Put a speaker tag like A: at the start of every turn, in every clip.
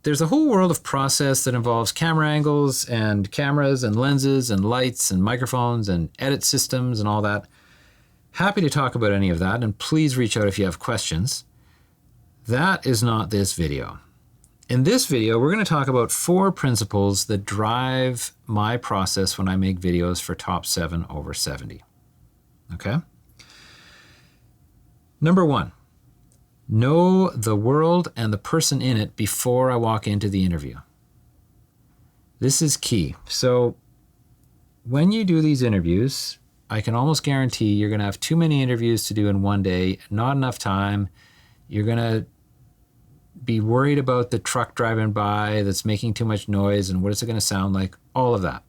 A: there's a whole world of process that involves camera angles and cameras and lenses and lights and microphones and edit systems and all that. Happy to talk about any of that, and please reach out if you have questions. That is not this video. In this video, we're going to talk about 4 principles that drive my process when I make videos for top 7 over 70. Okay? Number 1, know the world and the person in it before I walk into the interview. This is key. So when you do these interviews, I can almost guarantee you're going to have too many interviews to do in one day, not enough time. You're going to be worried about the truck driving by that's making too much noise and what is it going to sound like, all of that.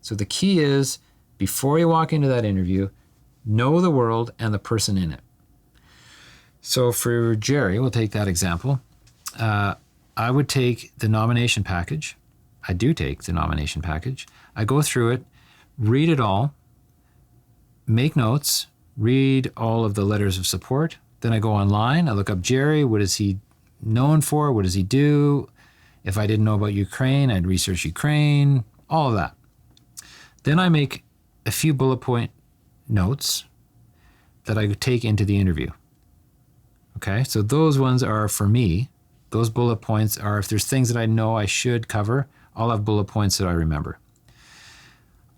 A: So the key is, before you walk into that interview, know the world and the person in it. So for Jerry, we'll take that example. I would take the nomination package. I do take the nomination package. I go through it, read it all, make notes, read all of the letters of support. Then I go online, I look up Jerry, what is he known for? What does he do? If I didn't know about Ukraine, I'd research Ukraine, all of that. Then I make a few bullet point notes that I take into the interview. Okay, so those ones are for me. Those bullet points are, if there's things that I know I should cover, I'll have bullet points that I remember.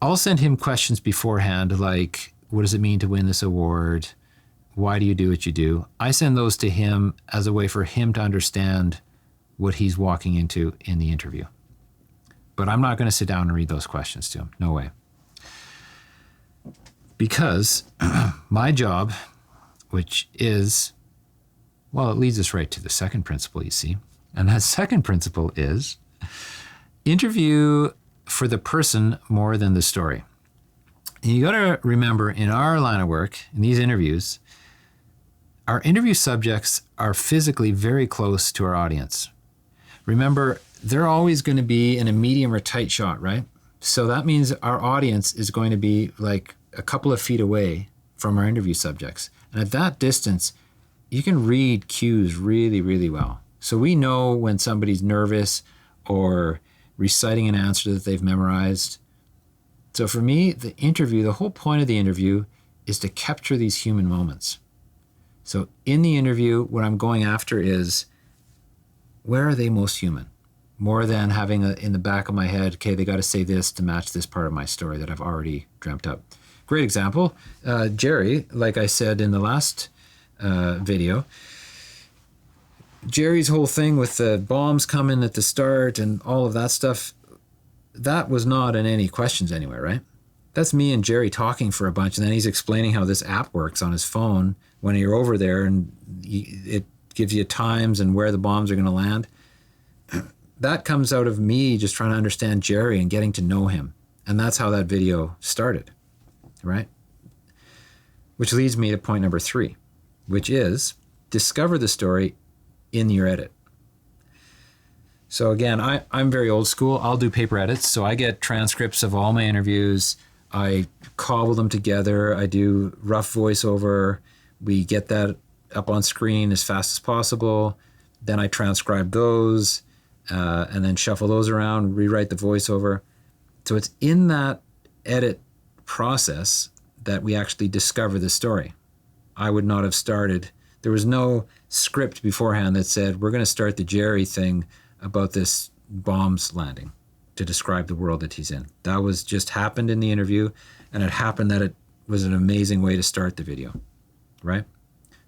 A: I'll send him questions beforehand, like, what does it mean to win this award? Why do you do what you do? I send those to him as a way for him to understand what he's walking into in the interview. But I'm not going to sit down and read those questions to him. No way. Because my job, which is, well, it leads us right to the second principle, you see. And that second principle is interview for the person more than the story. And you got to remember, in our line of work, in these interviews, our interview subjects are physically very close to our audience. Remember, they're always going to be in a medium or tight shot, right? So that means our audience is going to be like a couple of feet away from our interview subjects. And at that distance, you can read cues really, really well. So we know when somebody's nervous or reciting an answer that they've memorized. So for me, the interview, the whole point of the interview is to capture these human moments. So in the interview, what I'm going after is, where are they most human? More than having in the back of my head, okay, they got to say this to match this part of my story that I've already dreamt up. Great example. Jerry, like I said in the last video, Jerry's whole thing with the bombs coming at the start and all of that stuff, that was not in any questions anywhere, right? That's me and Jerry talking for a bunch, and then he's explaining how this app works on his phone when you're over there, and it gives you times and where the bombs are going to land. That comes out of me just trying to understand Jerry and getting to know him. And that's how that video started, right? Which leads me to point number 3, which is discover the story in your edit. So again, I'm very old school. I'll do paper edits. So I get transcripts of all my interviews. I cobble them together. I do rough voiceover. We get that up on screen as fast as possible. Then I transcribe those and then shuffle those around, rewrite the voiceover. So it's in that edit process that we actually discover the story. I would not have started. There was no script beforehand that said, we're going to start the Jerry thing about this bombs landing to describe the world that he's in. That was just happened in the interview, and it happened that it was an amazing way to start the video, right?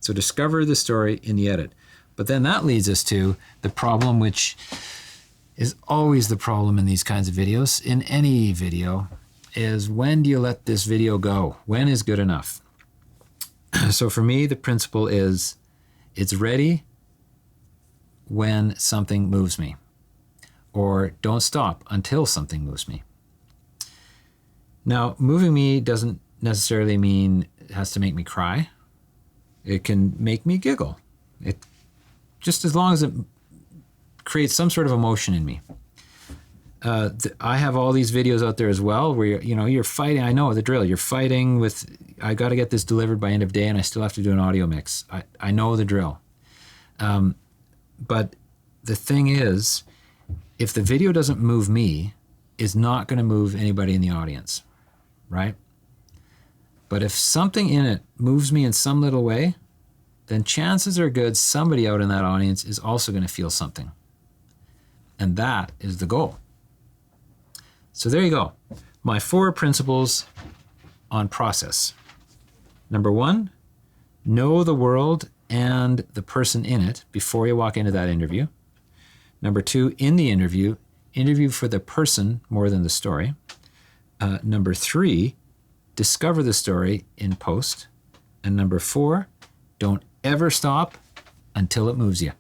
A: So discover the story in the edit. But then that leads us to the problem, which is always the problem in these kinds of videos, in any video, is when do you let this video go? When is good enough? So for me, the principle is it's ready when something moves me, or don't stop until something moves me. Now, moving me doesn't necessarily mean it has to make me cry. It can make me giggle. It just as long as it creates some sort of emotion in me. I have all these videos out there as well where you're fighting. I know the drill. You're fighting with, I got to get this delivered by end of day, and I still have to do an audio mix. I know the drill. But the thing is, if the video doesn't move me, it's not going to move anybody in the audience, right? But if something in it moves me in some little way, then chances are good somebody out in that audience is also going to feel something. And that is the goal. So there you go. My 4 principles on process. Number 1, know the world and the person in it before you walk into that interview. Number 2, in the interview for the person more than the story. Number 3, discover the story in post. And number 4, don't ever stop until it moves you.